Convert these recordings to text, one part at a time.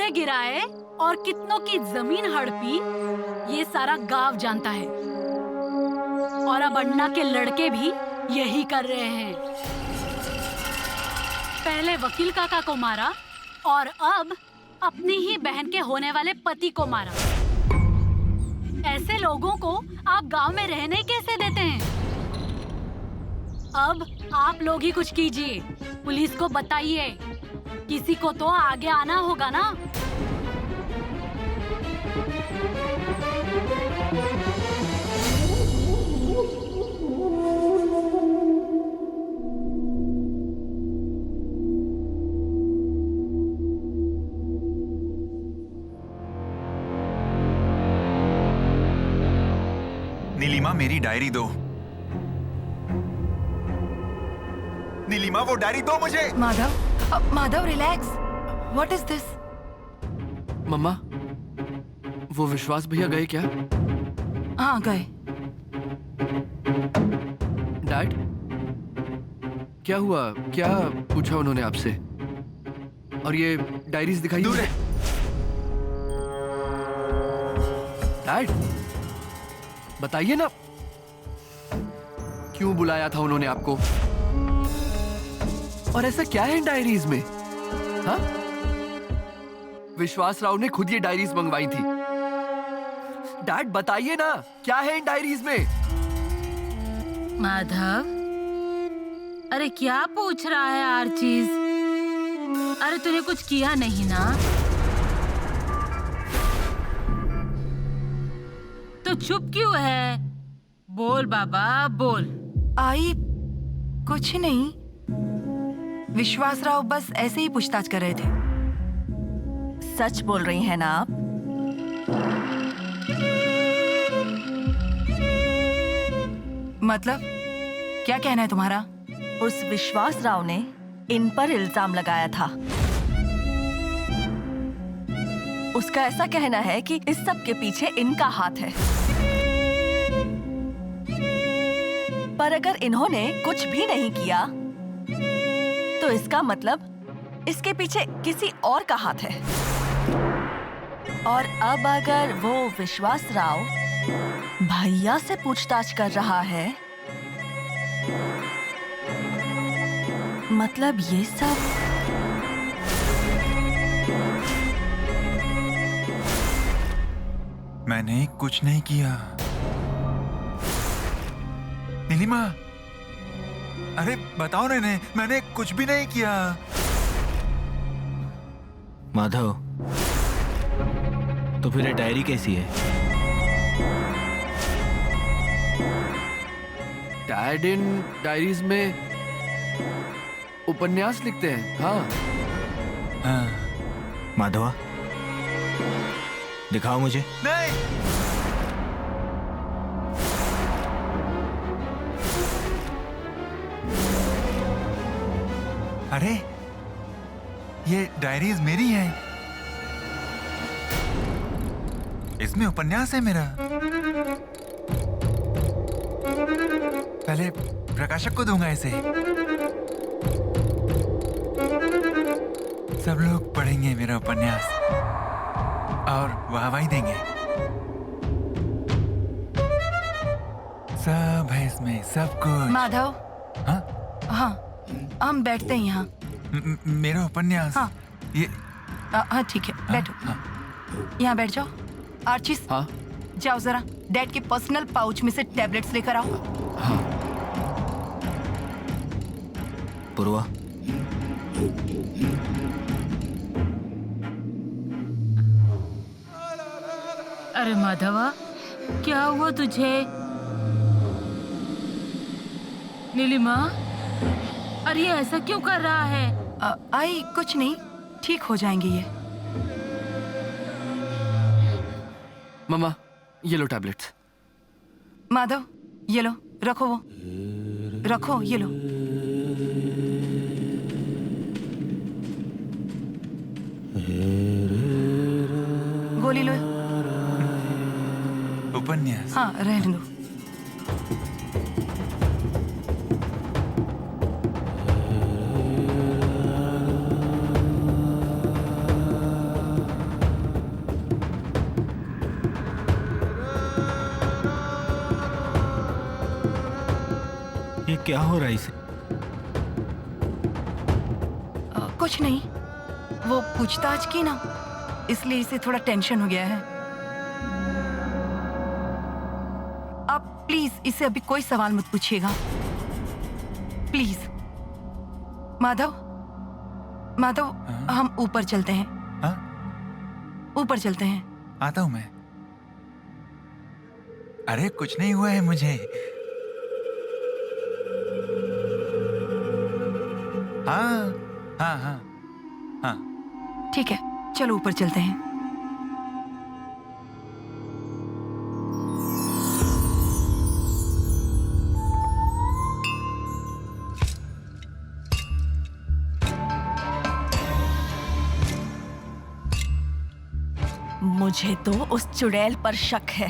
किसने गिराए और कितनों की जमीन हड़पी, ये सारा गांव जानता है। और अब अन्ना के लड़के भी यही कर रहे हैं। पहले वकील काका को मारा और अब अपनी ही बहन के होने वाले पति को मारा। ऐसे लोगों को आप गांव में रहने कैसे देते हैं? अब आप लोग ही कुछ कीजिए, पुलिस को बताइए। किसी को तो आगे आना होगा ना। नीलिमा, मेरी डायरी दो। नीलिमा, वो डायरी दो मुझे। Madhav relax. What is this? मम्मा, वो विश्वास भैया गए क्या? हाँ गए। डैड, क्या हुआ? क्या पूछा उन्होंने आपसे? और ये डायरीज दिखाई? दूर है। डैड, बताइए ना, क्यों बुलाया था उन्होंने आपको? और ऐसा क्या है इन डायरीज में? हाँ? विश्वास राव ने खुद ये डायरीज मंगवाई थी। डैड बताइए ना, क्या है इन डायरीज में? माधव, अरे क्या पूछ रहा है हर चीज? अरे तूने कुछ किया नहीं ना? तो चुप क्यों है? बोल बाबा बोल। आई कुछ नहीं, विश्वास राव बस ऐसे ही पूछताछ कर रहे थे। सच बोल रही हैं ना आप? मतलब क्या कहना है तुम्हारा? उस विश्वास राव ने इन पर इल्जाम लगाया था। उसका ऐसा कहना है कि इस सब के पीछे इनका हाथ है। पर अगर इन्होंने कुछ भी नहीं किया तो इसका मतलब इसके पीछे किसी और का हाथ है। और अब अगर वो विश्वास राव भैया से पूछताछ कर रहा है, मतलब ये सब मैंने कुछ नहीं किया। नीलिमा, अरे बताओ ने, मैंने कुछ भी नहीं किया। माधव, तो फिर ये डायरी कैसी है? डैड इन डायरीज में उपन्यास लिखते हैं। हाँ। हाँ। माधवा, दिखाओ मुझे। नहीं। अरे ये डायरीज मेरी हैं। इसमें उपन्यास है मेरा। पहले प्रकाशक को दूंगा इसे। सब लोग पढ़ेंगे मेरा उपन्यास और वाहवाही देंगे। सब है इसमें, सब कुछ। माधव। हाँ? हाँ, हम बैठते हैं यहाँ। मेरा उपन्यास। हाँ। ये हाँ ठीक है, बैठो। यहाँ बैठ जाओ। आर्चिस, हाँ? जाओ जरा डैड के पर्सनल पाउच में से टैबलेट्स लेकर आओ। हाँ। पूर्वा, अरे माधवा, क्या हुआ तुझे? नीलिमा, अरे ये ऐसा क्यों कर रहा है? आई कुछ नहीं, ठीक हो जाएंगे ये। मम्मा, ये लो टैबलेट्स। माधव, ये लो, रखो वो, रखो ये लो। गोली लो। उपन्यास। हाँ, रहने दो। क्या हो रहा है इसे? कुछ नहीं, वो पूछताछ की ना, इसलिए इसे थोड़ा टेंशन हो गया है। आप प्लीज इसे अभी कोई सवाल मत पूछिएगा, प्लीज। माधव, माधव, हम ऊपर चलते हैं। हाँ? ऊपर चलते हैं। आता हूँ मैं। अरे कुछ नहीं हुआ है मुझे। हाँ हाँ हाँ हाँ। ठीक है, चलो ऊपर चलते हैं। मुझे तो उस चुड़ैल पर शक है।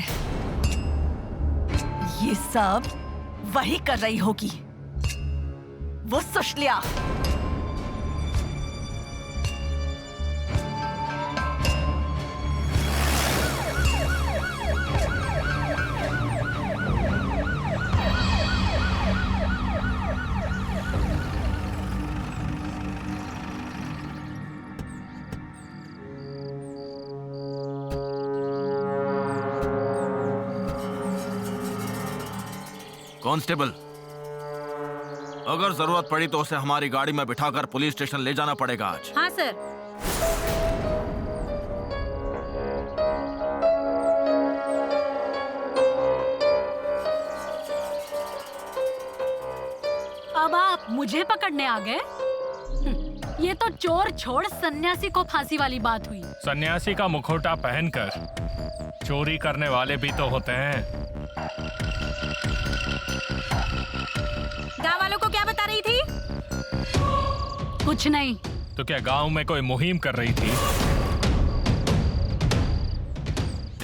ये सब वही कर रही होगी, वो सुशल्या। कांस्टेबल, अगर जरूरत पड़ी तो उसे हमारी गाड़ी में बिठाकर पुलिस स्टेशन ले जाना पड़ेगा आज। हाँ सर। अब आप मुझे पकड़ने आ गए? ये तो चोर छोड़ सन्यासी को फांसी वाली बात हुई। सन्यासी का मुखौटा पहनकर चोरी करने वाले भी तो होते हैं। गाँव वालों को क्या बता रही थी? कुछ नहीं। तो क्या गांव में कोई मुहिम कर रही थी,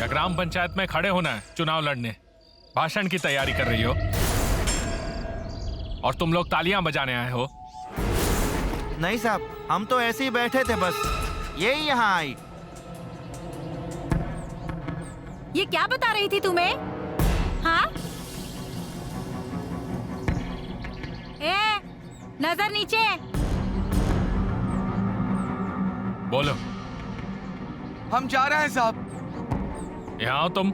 या ग्राम पंचायत में खड़े होना है चुनाव लड़ने, भाषण की तैयारी कर रही हो, और तुम लोग तालियां बजाने आए हो? नहीं साहब, हम तो ऐसे ही बैठे थे, बस यही यहाँ आई। ये क्या बता रही थी तुम्हें? हाँ? ए, नजर नीचे। बोलो। हम जा रहे हैं साहब। यहाँ आओ तुम।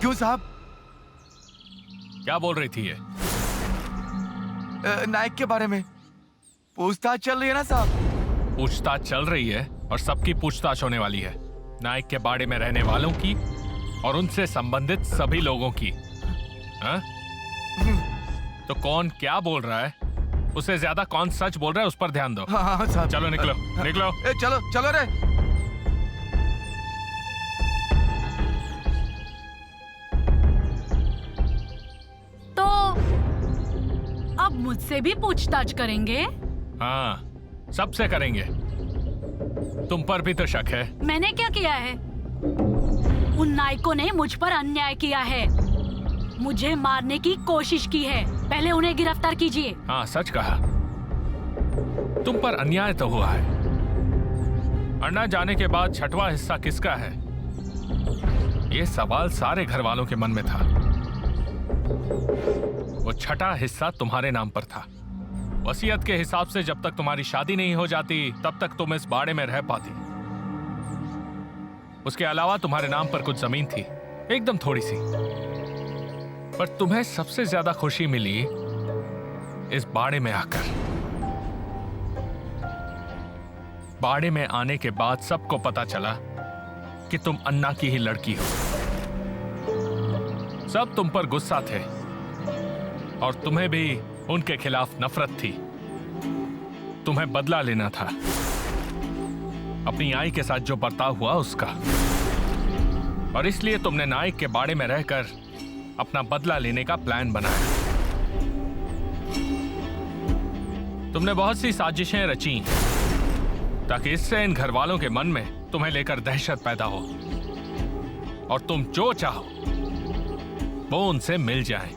क्यों साहब? क्या बोल रही थी ये? नायक के बारे में पूछताछ चल रही है ना साहब। पूछताछ चल रही है और सबकी पूछताछ होने वाली है, नायक के बाड़े में रहने वालों की और उनसे संबंधित सभी लोगों की। हाँ? तो कौन क्या बोल रहा है, उससे ज्यादा कौन सच बोल रहा है, उस पर ध्यान दो। हाँ साहब। चलो निकलो, निकलो। चलो चलो रे। तो अब मुझसे भी पूछताछ करेंगे? हाँ, सबसे करेंगे। तुम पर भी तो शक है। मैंने क्या किया है? उन नायकों ने मुझ पर अन्याय किया है, मुझे मारने की कोशिश की है। पहले उन्हें गिरफ्तार कीजिए। हाँ, सच कहा। तुम पर अन्याय तो हुआ है। अन्ना जाने के बाद छठवां हिस्सा किसका है, ये सवाल सारे घर वालों के मन में था। वो छठा हिस्सा तुम्हारे नाम पर था। वसीयत के हिसाब से जब तक तुम्हारी शादी नहीं हो जाती तब तक तुम इस बाड़े में रह पाती। उसके अलावा तुम्हारे नाम पर कुछ जमीन थी, एकदम थोड़ी सी, पर तुम्हें सबसे ज्यादा खुशी मिली इस बाड़े में आकर। बाड़े में आने के बाद सबको पता चला कि तुम अन्ना की ही लड़की हो। सब तुम पर गुस्सा थे और तुम्हें भी उनके खिलाफ नफरत थी। तुम्हें बदला लेना था अपनी आई के साथ जो बर्ताव हुआ उसका, और इसलिए तुमने नायक के बाड़े में रहकर अपना बदला लेने का प्लान बनाया। तुमने बहुत सी साजिशें रची ताकि इससे इन घर वालों के मन में तुम्हें लेकर दहशत पैदा हो और तुम जो चाहो वो उनसे मिल जाए।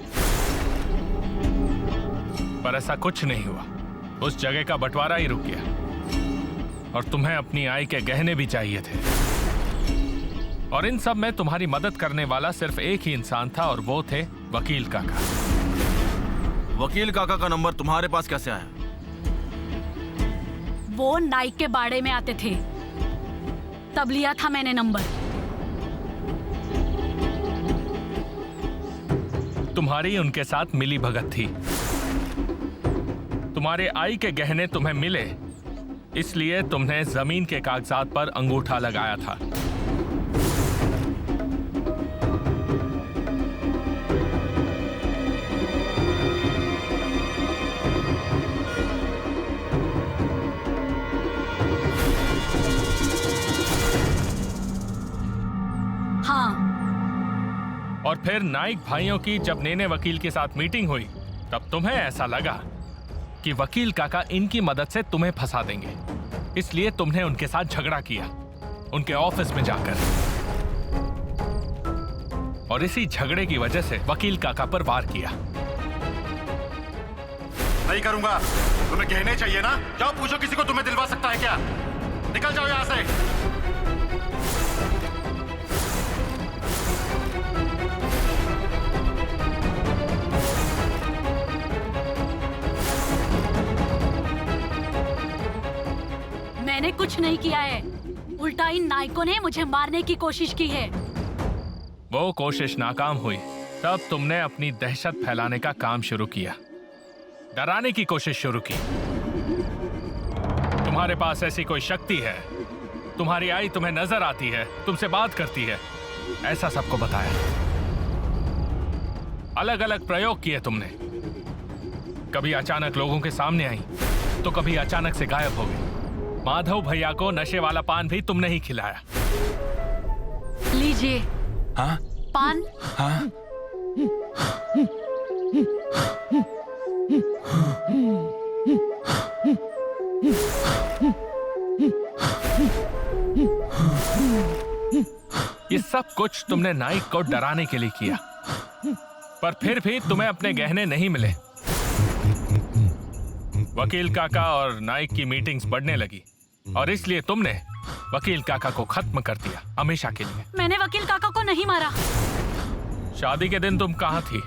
पर ऐसा कुछ नहीं हुआ। उस जगह का बंटवारा ही रुक गया और तुम्हें अपनी आई के गहने भी चाहिए थे। और इन सब में तुम्हारी मदद करने वाला सिर्फ एक ही इंसान था और वो थे वकील काका। वकील काका का नंबर तुम्हारे पास कैसे आया? वो नाइक के बाड़े में आते थे, तब लिया था मैंने नंबर। तुम्हारी उनके साथ मिली भगत थी। तुम्हारे आई के गहने तुम्हें मिले, इसलिए तुमने जमीन के कागजात पर अंगूठा लगाया था। हाँ, और फिर नाइक भाइयों की जब नेने वकील के साथ मीटिंग हुई, तब तुम्हें ऐसा लगा कि वकील काका इनकी मदद से तुम्हें फंसा देंगे, इसलिए तुमने उनके साथ झगड़ा किया, उनके ऑफिस में जाकर। और इसी झगड़े की वजह से वकील काका पर वार किया। नहीं करूंगा। तुम्हें गहने चाहिए ना? जाओ पूछो किसी को, तुम्हें दिलवा सकता है क्या? निकल जाओ यहां से। मैंने कुछ नहीं किया है, उल्टा इन नाइकों ने मुझे मारने की कोशिश की है। वो कोशिश नाकाम हुई, तब तुमने अपनी दहशत फैलाने का काम शुरू किया, डराने की कोशिश शुरू की। तुम्हारे पास ऐसी कोई शक्ति है, तुम्हारी आई तुम्हें नजर आती है, तुमसे बात करती है, ऐसा सबको बताया। अलग अलग प्रयोग किए तुमने। कभी अचानक लोगों के सामने आई, तो कभी अचानक से गायब हो गई। माधव भैया को नशे वाला पान भी तुमने ही खिलाया। लीजिए। हाँ? पान। हाँ? ये सब कुछ तुमने नाइक को डराने के लिए किया, पर फिर भी तुम्हें अपने गहने नहीं मिले। वकील काका और नाइक की मीटिंग्स बढ़ने लगी, और इसलिए तुमने वकील काका को खत्म कर दिया, हमेशा के लिए। मैंने वकील काका को नहीं मारा। शादी के दिन तुम कहाँ थी?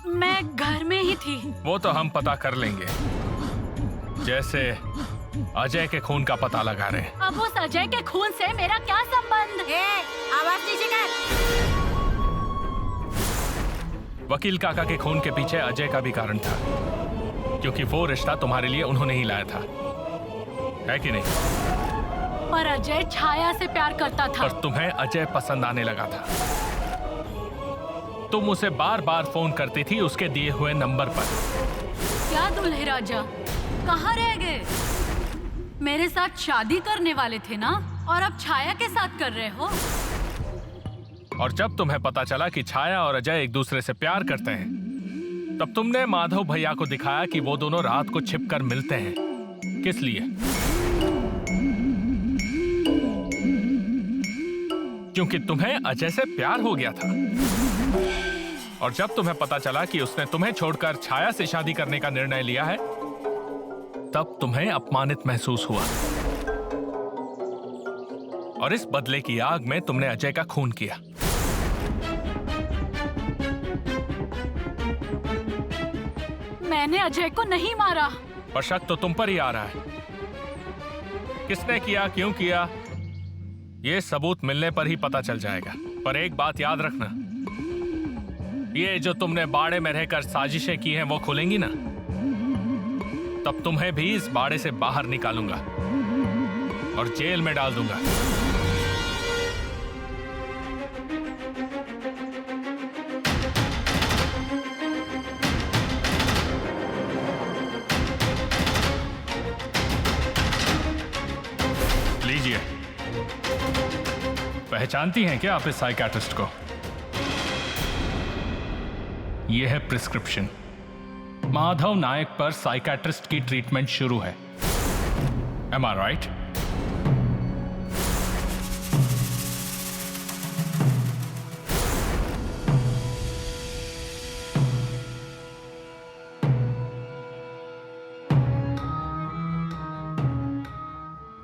मैं घर में ही थी। वो तो हम पता कर लेंगे, जैसे अजय के खून का पता लगा रहे। अब उस अजय के खून से मेरा क्या संबंध? आवाज नीचे कर। वकील काका के खून के पीछे अजय का भी कारण था, क्योंकि वो रिश्ता तुम्हारे लिए उन्होंने ही लाया था, है कि नहीं? पर अजय छाया से प्यार करता था। पर तुम्हें अजय पसंद आने लगा था। तुम उसे बार बार फोन करती थी उसके दिए हुए नंबर पर। क्या दूल्हे राजा, कहाँ रह गए? मेरे साथ शादी करने वाले थे ना, और अब छाया के साथ कर रहे हो? और जब तुम्हें पता चला कि छाया और अजय एक दूसरे से प्यार करते हैं, तब तुमने माधव भैया को दिखाया कि वो दोनों रात को छिपकर मिलते हैं। किस लिए? क्योंकि तुम्हें अजय से प्यार हो गया था। और जब तुम्हें पता चला कि उसने तुम्हें छोड़कर छाया से शादी करने का निर्णय लिया है, तब तुम्हें अपमानित महसूस हुआ, और इस बदले की आग में तुमने अजय का खून किया। मैंने अजय को नहीं मारा। पर शक तो तुम पर ही आ रहा है। किसने किया, क्यों किया, ये सबूत मिलने पर ही पता चल जाएगा। पर एक बात याद रखना, ये जो तुमने बाड़े में रहकर साजिशें की हैं वो खुलेंगी ना, तब तुम्हें भी इस बाड़े से बाहर निकालूंगा और जेल में डाल दूंगा। लीजिए। पहचानती हैं क्या आप इस साइकियाट्रिस्ट को? यह है प्रिस्क्रिप्शन। माधव नायक पर साइकियाट्रिस्ट की ट्रीटमेंट शुरू है। Am I right?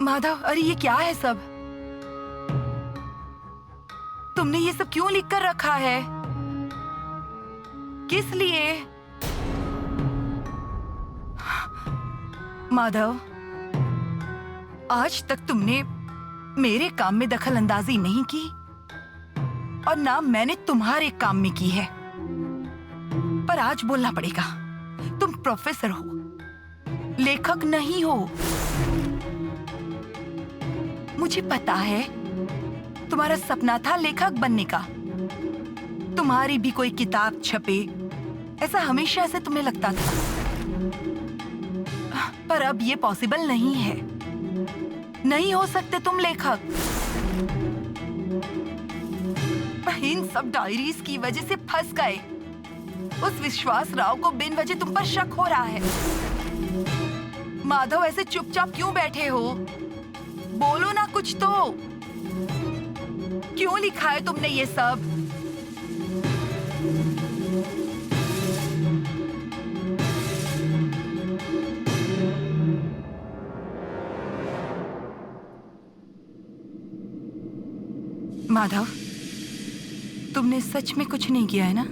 माधव, अरे ये क्या है सब? तुमने ये सब क्यों लिख कर रखा है? किस लिए? माधव, आज तक तुमने मेरे काम में दखल अंदाजी नहीं की और ना मैंने तुम्हारे काम में की है, पर आज बोलना पड़ेगा। तुम प्रोफेसर हो, लेखक नहीं हो। मुझे पता है तुम्हारा सपना था लेखक बनने का, तुम्हारी भी कोई किताब छपे, ऐसा हमेशा से तुम्हें लगता था, पर अब ये पॉसिबल नहीं है। नहीं हो सकते तुम लेखक। इन सब डायरीज की वजह से फंस गए। उस विश्वास राव को बिन वजह तुम पर शक हो रहा है। माधव, ऐसे चुपचाप क्यों बैठे हो? बोलो ना कुछ तो। क्यों लिखा है तुमने ये सब? माधव, तुमने सच में कुछ नहीं किया है ना?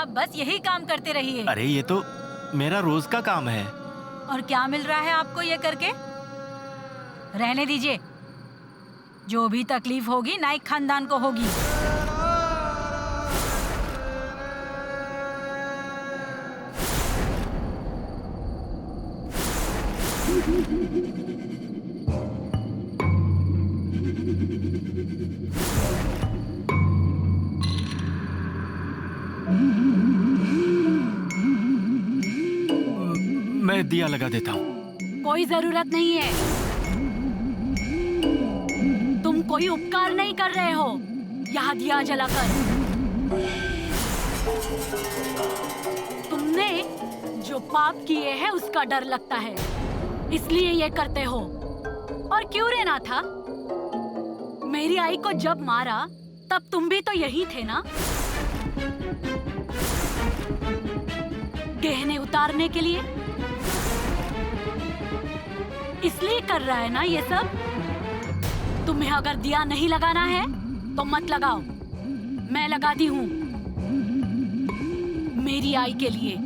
बस यही काम करते रहिए। अरे ये तो मेरा रोज का काम है। और क्या मिल रहा है आपको ये करके? रहने दीजिए, जो भी तकलीफ होगी नाइक खानदान को होगी। मैं दिया लगा देता हूँ। कोई जरूरत नहीं है। तुम कोई उपकार नहीं कर रहे हो यहाँ दिया जलाकर। तुमने जो पाप किए हैं उसका डर लगता है, इसलिए ये करते हो। और क्यों रहना था? मेरी आई को जब मारा तब तुम भी तो यही थे ना? गहने उतारने के लिए इसलिए कर रहा है ना ये सब? तुम्हें अगर दिया नहीं लगाना है तो मत लगाओ, मैं लगाती हूँ मेरी आई के लिए।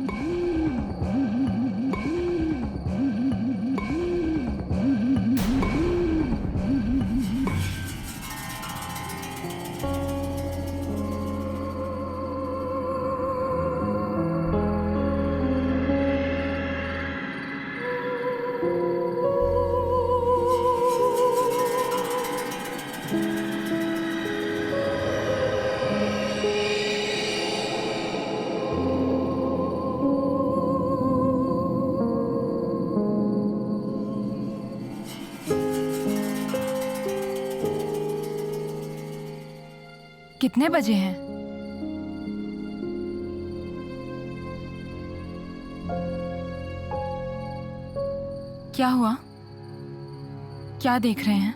कितने बजे हैं? क्या हुआ? क्या देख रहे हैं?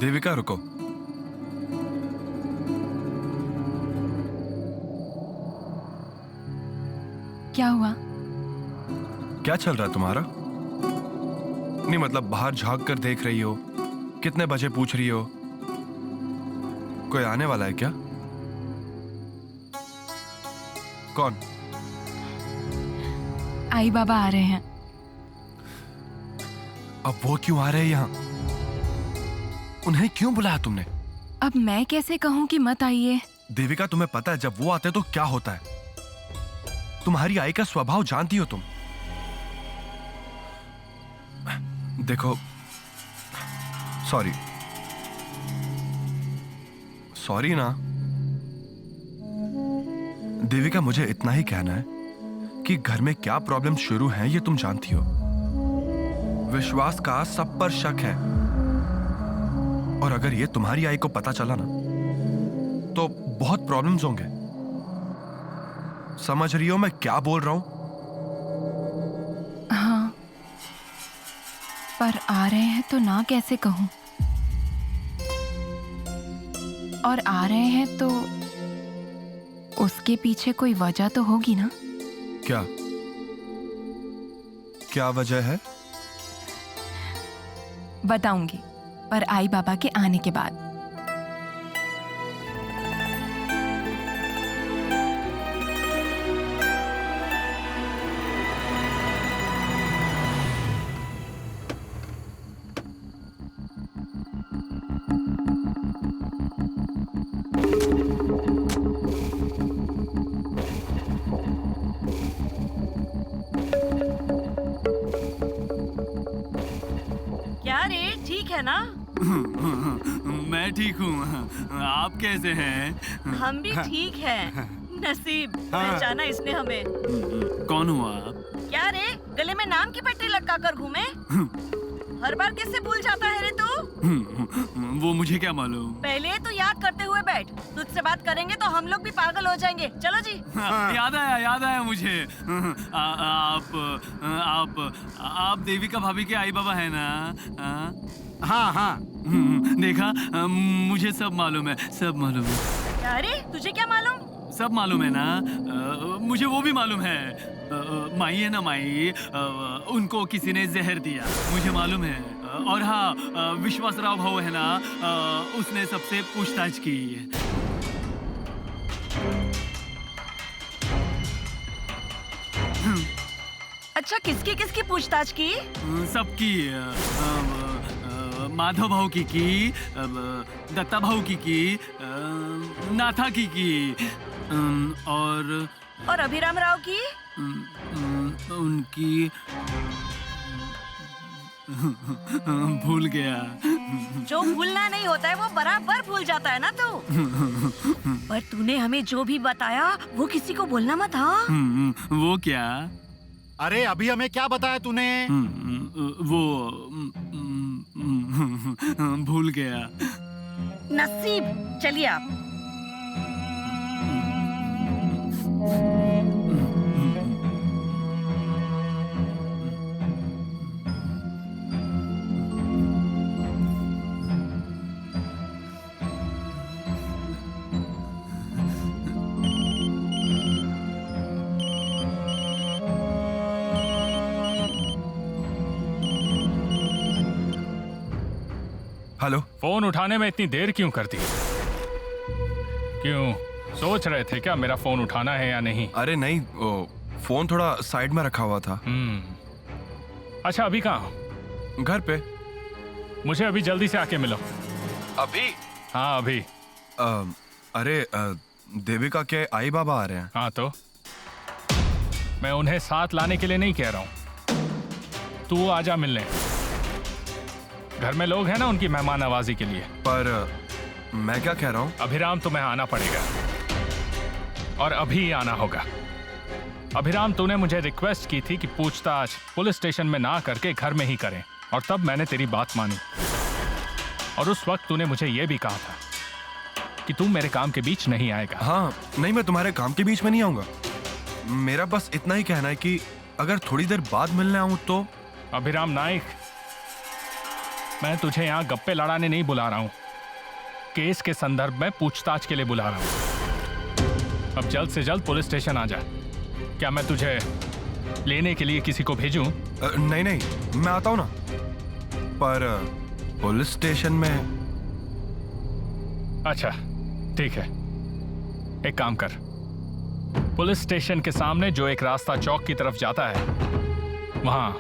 देविका रुको। क्या हुआ? क्या चल रहा है तुम्हारा? नहीं मतलब बाहर झांक कर देख रही हो, कितने बजे पूछ रही हो? कोई आने वाला है क्या? कौन? आई बाबा आ रहे हैं। अब वो क्यों आ रहे हैं यहाँ? उन्हें क्यों बुलाया तुमने? अब मैं कैसे कहूँ कि मत आइए? देविका, तुम्हें पता है जब वो आते तो क्या होता है? तुम्हारी आई का स्वभाव जानती हो तुम। देखो, सॉरी सॉरी ना देविका, मुझे इतना ही कहना है कि घर में क्या प्रॉब्लम शुरू है ये तुम जानती हो। विश्वास का सब पर शक है और अगर ये तुम्हारी आई को पता चला ना तो बहुत प्रॉब्लम्स होंगे। समझ रही हो मैं क्या बोल रहा हूं? हाँ, पर आ रहे हैं तो ना कैसे कहूं? और आ रहे हैं तो उसके पीछे कोई वजह तो होगी ना? क्या क्या वजह है? बताऊंगी, पर आई बाबा के आने के बाद। क्या रे, ठीक है ना? मैं ठीक हूँ, आप कैसे हैं? हम भी ठीक हैं। नसीब, पहचाना इसने हमें। कौन हुआ आप? क्या रे, गले में नाम की पट्टी लटका कर घूमे? हर बार कैसे भूल जाता है रे तू? वो मुझे क्या मालूम। पहले तो याद करते हुए बैठ, तुझसे बात करेंगे तो हम लोग भी पागल हो जाएंगे। चलो जी। याद आया मुझे। आप देविका भाभी के आई बाबा है ना? हाँ हाँ, देखा, मुझे सब मालूम है, सब मालूम है। अरे तुझे क्या मालूम? सब मालूम है ना? मुझे वो भी मालूम है। माई है ना, माई, उनको किसी ने जहर दिया, मुझे मालूम है। और हाँ, विश्वासराव भाऊ है ना, उसने सबसे पूछताछ की। अच्छा, किसकी किसकी पूछताछ की? सबकी। माधव भाऊ की, दत्ता भाऊ की, नाथा की, और अभिराम राव की? उनकी भूल गया। जो भूलना नहीं होता है वो बराबर भूल जाता है ना तू। पर तूने हमें जो भी बताया वो किसी को बोलना मत। हाँ, वो क्या? अरे अभी हमें क्या बताया तूने? वो भूल गया। नसीब, चलिए आप। हेलो। फोन उठाने में इतनी देर क्यों करती? क्यों सोच रहे थे क्या मेरा फोन उठाना है या नहीं? अरे नहीं, फोन थोड़ा साइड में रखा हुआ था। अच्छा, अभी कहाँ? घर पे। मुझे अभी जल्दी से आके मिलो। अभी? हाँ अभी। अरे देविका के आई बाबा आ रहे हैं। हाँ तो मैं उन्हें साथ लाने के लिए नहीं कह रहा हूँ, तू आजा मिलने। घर में लोग हैं ना उनकी मेहमान नवाजी के लिए। पर मैं क्या कह रहा हूँ? अभिराम, तुम्हें आना पड़ेगा और अभी आना होगा। अभिराम, तूने मुझे रिक्वेस्ट की थी कि पूछताछ पुलिस स्टेशन में ना करके घर में ही करें, और तब मैंने तेरी बात मानी। और उस वक्त तूने मुझे यह भी कहा था कि तू मेरे काम के बीच नहीं आएगा। हाँ, नहीं, मैं तुम्हारे काम के बीच में नहीं आऊंगा। मेरा बस इतना ही कहना है कि अगर थोड़ी देर बाद मिलने आऊं तो। अभिराम नाइक, मैं तुझे यहाँ गप्पे लड़ाने नहीं बुला रहा हूँ, केस के संदर्भ में पूछताछ के लिए बुला रहा हूँ। अब जल्द से जल्द पुलिस स्टेशन आ जा। क्या मैं तुझे लेने के लिए किसी को भेजूं? नहीं नहीं, मैं आता हूँ ना। पर पुलिस स्टेशन में? अच्छा ठीक है, एक काम कर, पुलिस स्टेशन के सामने जो एक रास्ता चौक की तरफ जाता है, वहां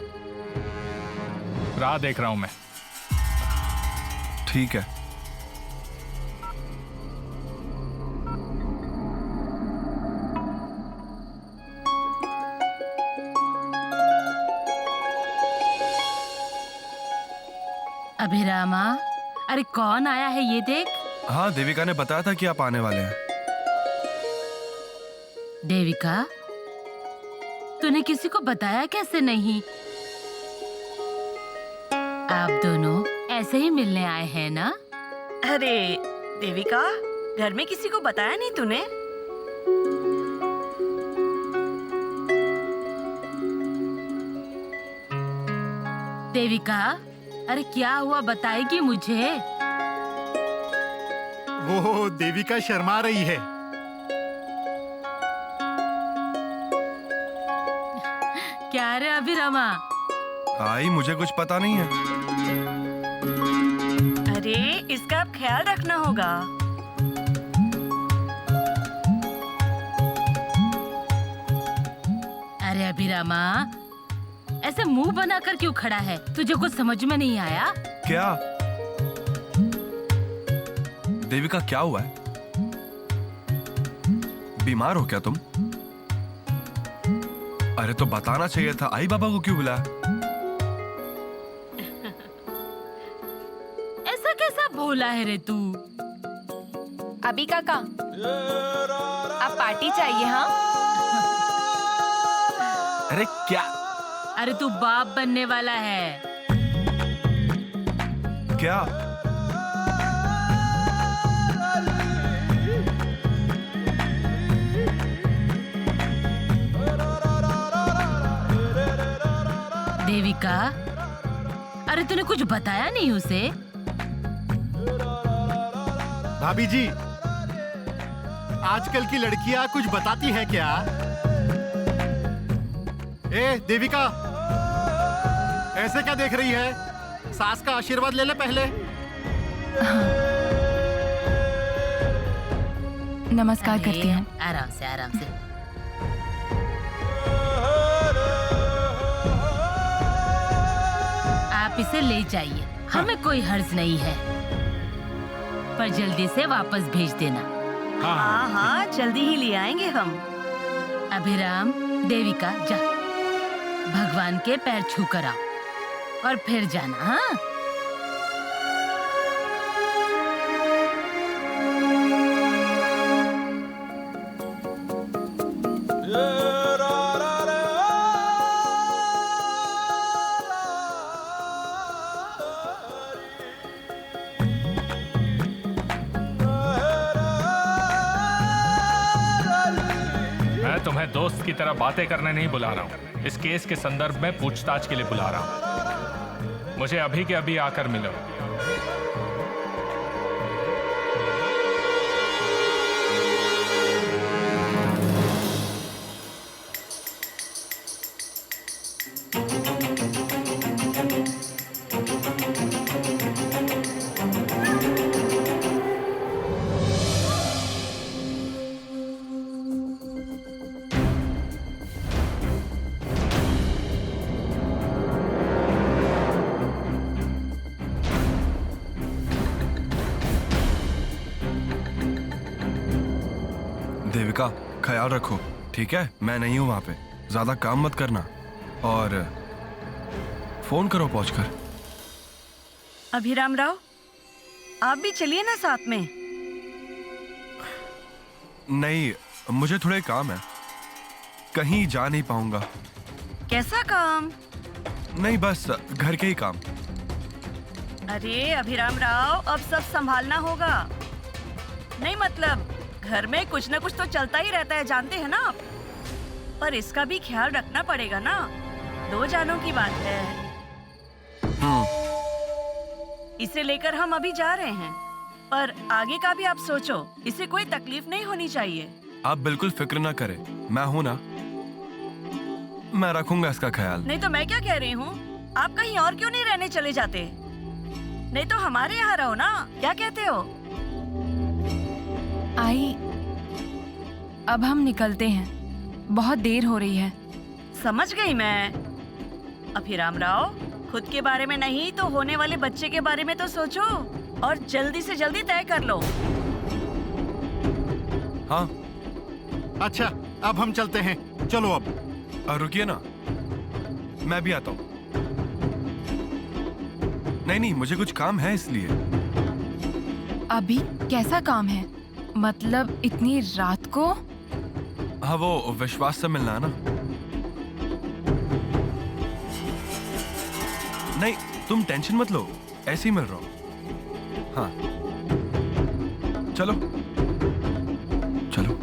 राह देख रहा हूं मैं। ठीक है। अभिरामा, अरे कौन आया है ये देख। हाँ, देविका ने बताया था कि आप आने वाले हैं। देविका, तूने किसी को बताया कैसे नहीं? आप दोनों ऐसे ही मिलने आए हैं ना? अरे देविका, घर में किसी को बताया नहीं तूने? देविका, अरे क्या हुआ बताएगी मुझे? वो देविका शर्मा रही है। क्या रे अभिरमा? आई, मुझे कुछ पता नहीं है। अरे इसका अब ख्याल रखना होगा। अरे अभिरमा, ऐसे मुंह बनाकर क्यों खड़ा है? तुझे कुछ समझ में नहीं आया? क्या देविका, क्या हुआ है? बीमार हो क्या तुम? अरे तो बताना चाहिए था। आई बाबा को क्यों बुलाया? ऐसा कैसा बोला है रे तू? अभी काका, आप पार्टी चाहिए? हाँ, अरे क्या? अरे तू बाप बनने वाला है। क्या? देविका, अरे तूने कुछ बताया नहीं उसे? भाभी जी, आजकल की लड़कियां कुछ बताती है क्या? ए देविका, ऐसे क्या देख रही है? सास का आशीर्वाद ले ले पहले। नमस्कार करती हूँ। आराम से, आराम से। आप इसे ले जाइए, हमें कोई हर्ज नहीं है, पर जल्दी से वापस भेज देना। हाँ हाँ, जल्दी ही ले आएंगे हम। अभिराम, देविका, जा भगवान के पैर छू कर आओ और फिर जाना। हाँ, मैं तुम्हें दोस्त की तरह बातें करने नहीं बुला रहा हूँ, इस केस के संदर्भ में पूछताछ के लिए बुला रहा हूँ। मुझे अभी के अभी आकर मिलो। देविका, ख्याल रखो, ठीक है? मैं नहीं हूं वहां पे, ज्यादा काम मत करना और फोन करो पहुंचकर। अभिराम राव, आप भी चलिए ना साथ में। नहीं, मुझे थोड़े काम है, कहीं जा नहीं पाऊंगा। कैसा काम? नहीं, बस घर के ही काम। अरे अभिराम राव, अब सब संभालना होगा। नहीं मतलब घर में कुछ न कुछ तो चलता ही रहता है, जानते हैं ना आप। पर इसका भी ख्याल रखना पड़ेगा ना, 2 जानों की बात है। इसे लेकर हम अभी जा रहे हैं, पर आगे का भी आप सोचो, इसे कोई तकलीफ नहीं होनी चाहिए। आप बिल्कुल फिक्र ना करें, मैं हूं ना, मैं रखूंगा इसका ख्याल। नहीं तो मैं क्या कह रही हूँ, आप कहीं और क्यों नहीं रहने चले जाते? नहीं तो हमारे यहाँ रहो ना, क्या कहते हो? आई, अब हम निकलते हैं, बहुत देर हो रही है। समझ गई मैं। अभिराम राव, खुद के बारे में नहीं तो होने वाले बच्चे के बारे में तो सोचो और जल्दी से जल्दी तय कर लो। हाँ। अच्छा, अब हम चलते हैं, चलो अब। रुकिए ना, मैं भी आता हूँ। नहीं, मुझे कुछ काम है इसलिए। अभी कैसा काम है? मतलब इतनी रात को? हाँ, वो विश्वास से मिलना है ना। नहीं, तुम टेंशन मत लो, ऐसे ही मिल रहा हूँ। हाँ, चलो चलो।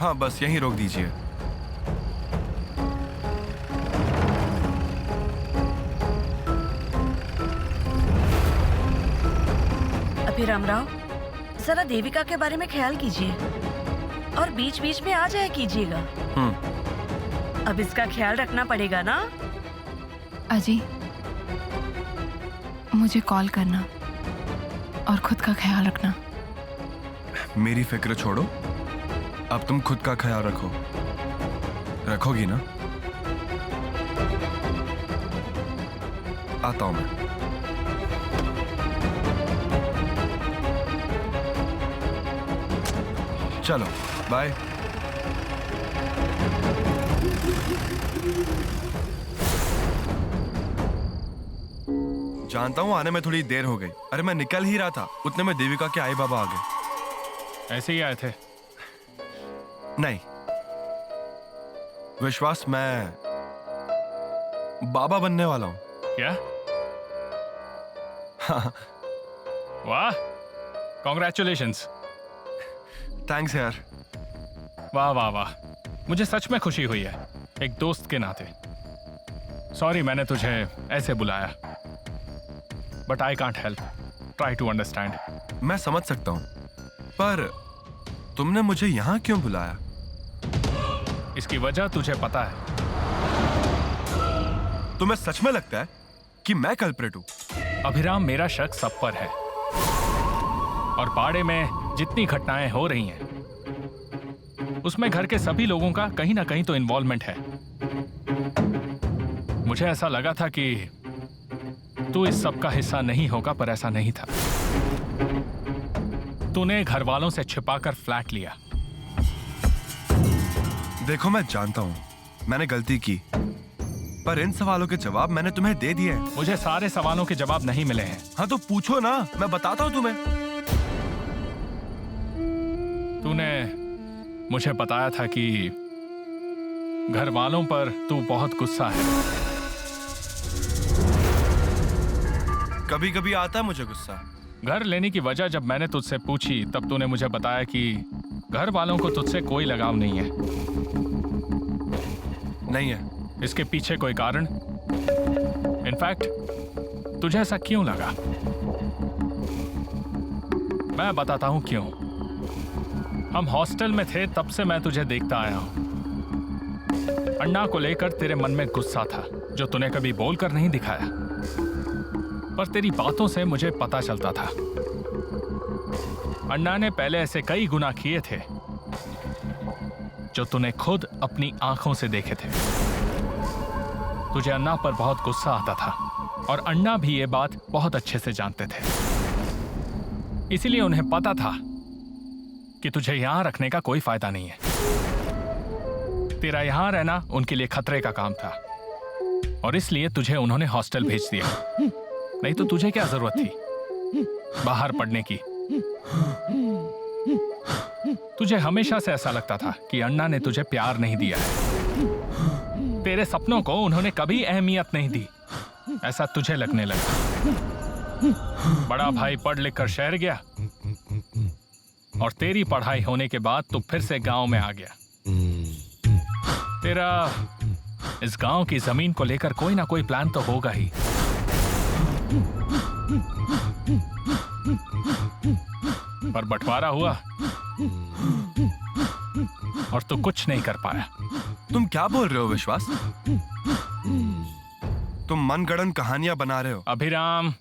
हाँ, बस यहीं रोक दीजिए। अभिराम राव, जरा देविका के बारे में ख्याल कीजिए और बीच बीच में आ जाया कीजिएगा। अब इसका ख्याल रखना पड़ेगा ना। अजी, मुझे कॉल करना और खुद का ख्याल रखना। मेरी फिक्र छोड़ो, अब तुम खुद का ख्याल रखो। रखोगी ना? आता हूं मैं। चलो, बाय। जानता हूं आने में थोड़ी देर हो गई। अरे मैं निकल ही रहा था, उतने में देविका के आई बाबा आ गए। ऐसे ही आए थे? नहीं विश्वास, मैं बाबा बनने वाला हूं। क्या? हाँ। वाह, कॉन्ग्रेचुलेशंस। थैंक्स यार। वाह वाह वाह, मुझे सच में खुशी हुई है, एक दोस्त के नाते। सॉरी मैंने तुझे ऐसे बुलाया, but I can't help. Try to understand. मैं समझ सकता हूं, पर तुमने मुझे यहां क्यों बुलाया? इसकी वजह तुझे पता है। तुम्हें सच में लगता है कि मैं कल्प्रिट हूं? अभिराम, मेरा शक सब पर है और पाड़े में जितनी घटनाएं हो रही हैं उसमें घर के सभी लोगों का कहीं ना कहीं तो इन्वॉल्वमेंट है। मुझे ऐसा लगा था कि तू इस सब का हिस्सा नहीं होगा, पर ऐसा नहीं था। तूने घर वालों से छिपाकर फ्लैट लिया। देखो, मैं जानता हूं मैंने गलती की, पर इन सवालों के जवाब मैंने तुम्हें दे दिए हैं। मुझे सारे सवालों के जवाब नहीं मिले हैं। हाँ तो पूछो ना, मैं बताता हूं तुम्हें। तूने मुझे बताया था कि घर वालों पर तू बहुत गुस्सा है। कभी कभी आता है मुझे गुस्सा। घर लेने की वजह जब मैंने तुझसे पूछी तब तूने मुझे बताया कि घर वालों को तुझसे कोई लगाव नहीं है। नहीं है। इसके पीछे कोई कारण? इनफैक्ट तुझे ऐसा क्यों लगा? मैं बताता हूं क्यों। हम हॉस्टल में थे तब से मैं तुझे देखता आया हूं। अन्ना को लेकर तेरे मन में गुस्सा था जो तूने कभी बोलकर नहीं दिखाया, पर तेरी बातों से मुझे पता चलता था। अन्ना ने पहले ऐसे कई गुनाह किए थे जो तूने खुद अपनी आंखों से देखे थे। तुझे अन्ना पर बहुत गुस्सा आता था और अन्ना भी ये बात बहुत अच्छे से जानते थे। इसीलिए उन्हें पता था कि तुझे यहां रखने का कोई फायदा नहीं है। तेरा यहां रहना उनके लिए खतरे का काम था और इसलिए तुझे उन्होंने हॉस्टल भेज दिया। नहीं तो तुझे क्या जरूरत थी बाहर पढ़ने की? तुझे हमेशा से ऐसा लगता था कि अन्ना ने तुझे प्यार नहीं दिया है। तेरे सपनों को उन्होंने कभी अहमियत नहीं दी, ऐसा तुझे लगने लगा। बड़ा भाई पढ़ लिख कर शहर गया और तेरी पढ़ाई होने के बाद तू फिर से गांव में आ गया। तेरा इस गांव की जमीन को लेकर कोई ना कोई प्लान तो होगा ही। पर बंटवारा हुआ और तू कुछ नहीं कर पाया। तुम क्या बोल रहे हो विश्वास? तुम मनगढ़ंत कहानियां बना रहे हो। अभिराम,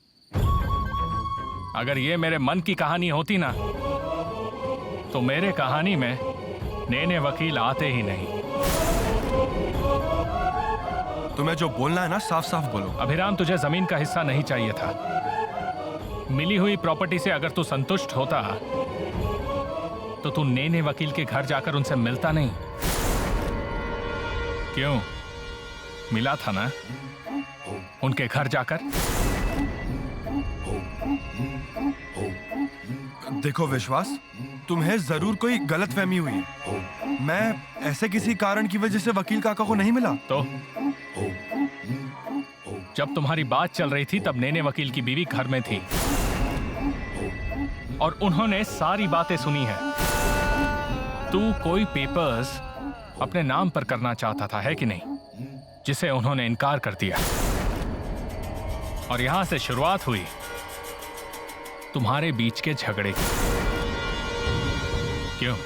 अगर ये मेरे मन की कहानी होती ना तो मेरे कहानी में नेने वकील आते ही नहीं। तुम्हें जो बोलना है ना साफ साफ बोलो। अभिराम, तुझे जमीन का हिस्सा नहीं चाहिए था। मिली हुई प्रॉपर्टी से अगर तू संतुष्ट होता तो तू नेने वकील के घर जाकर उनसे मिलता नहीं। क्यों? मिला था ना उनके घर जाकर। देखो विश्वास, तुम्हें जरूर कोई गलतफहमी हुई है। मैं ऐसे किसी कारण की वजह से वकील काका को नहीं मिला। तो जब तुम्हारी बात चल रही थी तब नेने वकील की बीवी घर में थी और उन्होंने सारी बातें सुनी है। तू कोई पेपर्स अपने नाम पर करना चाहता था, है कि नहीं? जिसे उन्होंने इनकार कर दिया और यहां से शुरुआत हुई तुम्हारे बीच के झगड़े की। क्यों?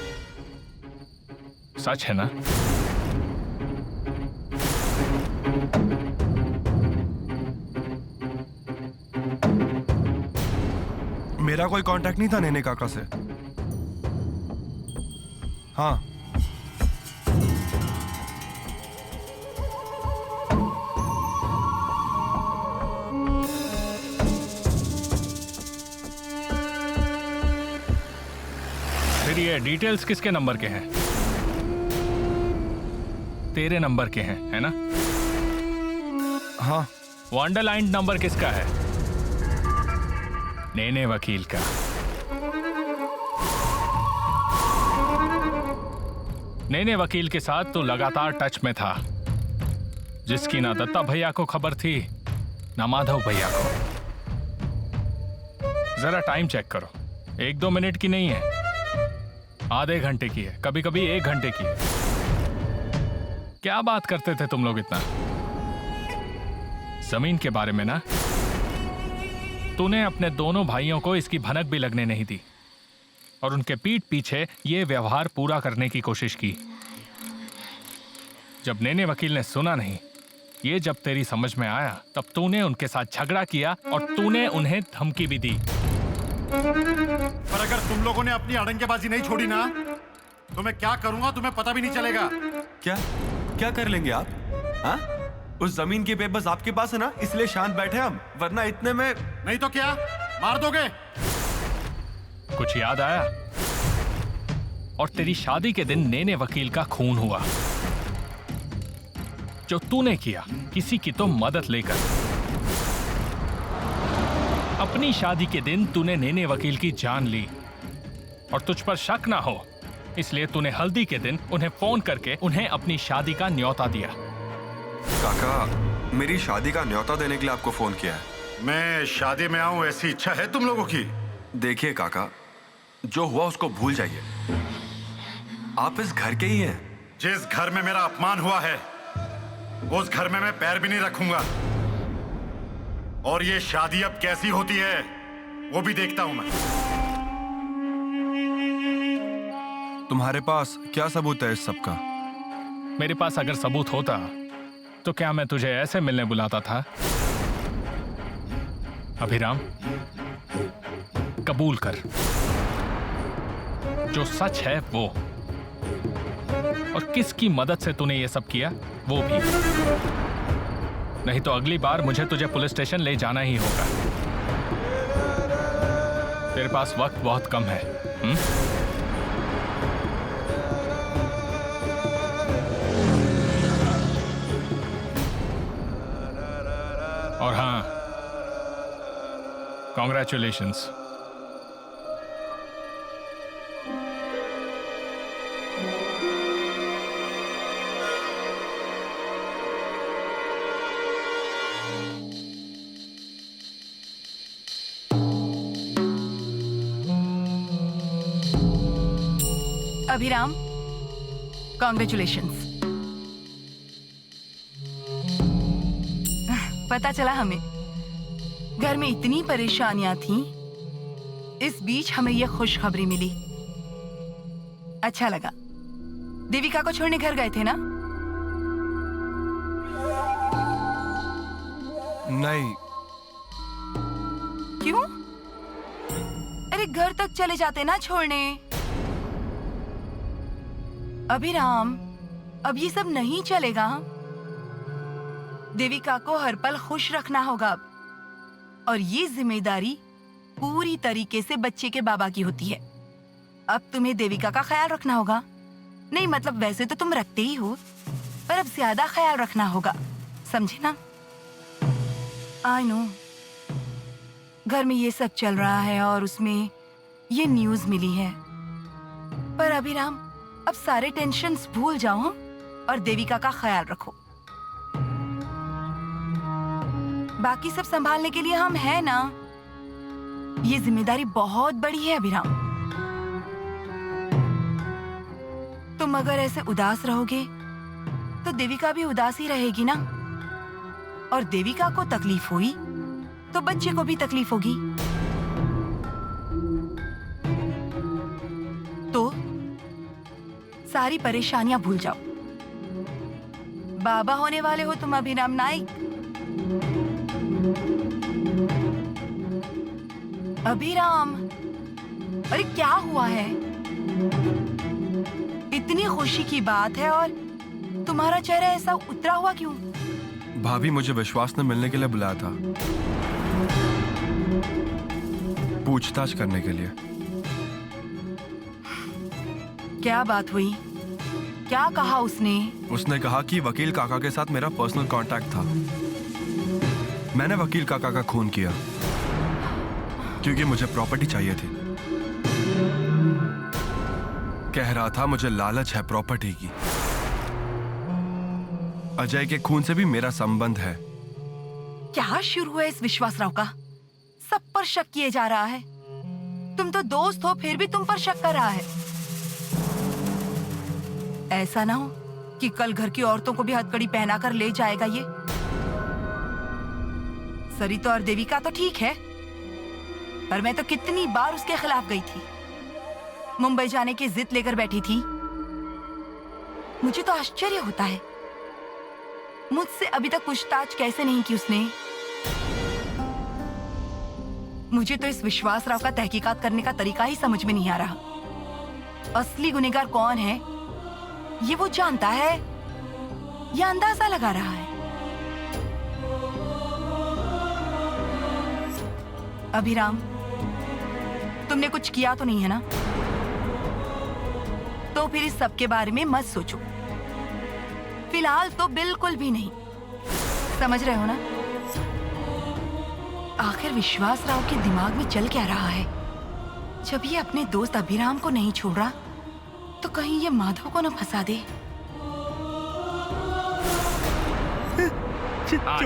सच है ना? मेरा कोई कांटेक्ट नहीं था नेने काका से। हाँ, फिर ये डिटेल्स किसके नंबर के हैं? तेरे नंबर के हैं, है ना? हाँ। वो अंडरलाइंड नंबर किसका है? नेने वकील का। नेने वकील के साथ तो लगातार टच में था, जिसकी ना दत्ता भैया को खबर थी ना माधव भैया को। जरा टाइम चेक करो, 1-2 मिनट की नहीं है, आधे घंटे की है, कभी कभी 1 घंटे की है। क्या बात करते थे तुम लोग इतना जमीन के बारे में ना? तूने अपने दोनों भाइयों को इसकी भनक भी लगने नहीं दी और उनके पीठ पीछे ये व्यवहार पूरा करने की कोशिश की। जब नेने वकील ने सुना नहीं, ये जब तेरी समझ में आया, तब तूने उनके साथ झगड़ा किया और तूने उन्हें धमकी भी दी। पर अगर तुम लोगों ने अपनी अड़ंगेबाजी नहीं छोड़ी ना, तो मैं क्या करूंगा तुम्हें पता भी नहीं चलेगा। क्या कर लेंगे आप? हाँ? उस जमीन के पेपर्स आपके पास है ना, इसलिए शांत बैठे हम, वरना इतने में। नहीं तो क्या मार दोगे? कुछ याद आया? और तेरी शादी के दिन नेने वकील का खून हुआ, जो तूने किया किसी की तो मदद लेकर। अपनी शादी के दिन तूने नेने वकील की जान ली और तुझ पर शक ना हो इसलिए तूने हल्दी के दिन उन्हें फोन करके उन्हें अपनी शादी का न्योता दिया। काका, मेरी शादी का न्योता देने के लिए आपको फोन किया है। मैं शादी में आऊं ऐसी इच्छा है तुम लोगों की? देखिए काका, जो हुआ उसको भूल जाइए। आप इस घर के ही हैं। जिस घर में मेरा अपमान हुआ है उस घर में मैं पैर भी नहीं रखूंगा। और ये शादी अब कैसी होती है वो भी देखता हूं मैं। तुम्हारे पास क्या सबूत है इस सब का? मेरे पास अगर सबूत होता तो क्या मैं तुझे ऐसे मिलने बुलाता था? अभिराम, कबूल कर, जो सच है वो, और किसकी मदद से तूने ये सब किया वो भी। नहीं तो अगली बार मुझे तुझे पुलिस स्टेशन ले जाना ही होगा। तेरे पास वक्त बहुत कम है। और हाँ, कॉन्ग्रेचुलेशंस। अभिराम, कॉन्ग्रेचुलेशंस। पता चला हमें घर में इतनी परेशानियां थीं, इस बीच हमें यह खुशखबरी मिली अच्छा लगा। देविका को छोड़ने घर गए थे ना? नहीं। क्यों? अरे घर तक चले जाते ना छोड़ने। अभिराम, अब ये सब नहीं चलेगा। देविका को हर पल खुश रखना होगा अब। और ये जिम्मेदारी पूरी तरीके से बच्चे के बाबा की होती है। अब तुम्हें देविका का ख्याल रखना होगा। नहीं मतलब वैसे तो तुम रखते ही हो, पर अब ज्यादा ख्याल रखना होगा, समझे ना? आई नो घर में ये सब चल रहा है और उसमें ये न्यूज मिली है, पर अभिराम अब सारे टेंशन्स भूल जाओ और देविका का ख्याल रखो। बाकी सब संभालने के लिए हम हैं ना। ये जिम्मेदारी बहुत बड़ी है अभिराम। तुम अगर ऐसे उदास रहोगे तो देविका भी उदास ही रहेगी ना, और देविका को तकलीफ हुई तो बच्चे को भी तकलीफ होगी। तो सारी परेशानियां भूल जाओ। बाबा होने वाले हो तुम अभिराम नाइक। अभिराम, अरे क्या हुआ है? इतनी खुशी की बात है और तुम्हारा चेहरा ऐसा उतरा हुआ क्यों? भाभी मुझे विश्वास ने मिलने के लिए बुलाया था, पूछताछ करने के लिए। क्या बात हुई? क्या कहा उसने? उसने कहा कि वकील काका के साथ मेरा पर्सनल कांटेक्ट था। मैंने वकील काका का खून किया क्योंकि मुझे प्रॉपर्टी चाहिए थी। कह रहा था मुझे लालच है प्रॉपर्टी की। अजय के खून से भी मेरा संबंध है। क्या शुरू है इस विश्वासराव का? सब पर शक किए जा रहा है। तुम तो दोस्त हो फिर भी तुम पर शक कर रहा है। ऐसा ना हो कि कल घर की औरतों को भी हथकड़ी पहनाकर ले जाएगा ये। सरिता और देविका तो ठीक है, पर मैं तो कितनी बार उसके खिलाफ गई थी। मुंबई जाने की जिद लेकर बैठी थी। मुझे तो आश्चर्य होता है मुझसे अभी तक पूछताछ कैसे नहीं की उसने। मुझे तो इस विश्वासराव का तहकीकात करने का तरीका ही समझ में नहीं आ रहा। असली गुनहगार कौन है ये वो जानता है या अंदाजा लगा रहा है? अभिराम, तुमने कुछ किया तो नहीं है ना? तो फिर इस सब के बारे में मत सोचो। फिलहाल तो बिल्कुल भी नहीं। समझ रहे हो ना? आखिर विश्वासराव के दिमाग में चल क्या रहा है? जब ये अपने दोस्त अभिराम को नहीं छोड़ रहा तो कहीं ये माधव को न फंसा दे।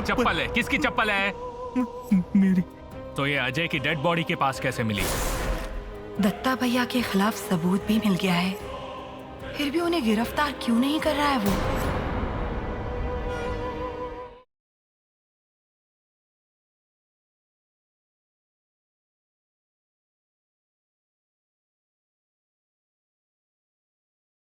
चप्पल है। किसकी चप्पल है? मेरी। तो ये अजय की डेड बॉडी के पास कैसे मिली? दत्ता भैया के खिलाफ सबूत भी मिल गया है, फिर भी उन्हें गिरफ्तार क्यों नहीं कर रहा है वो?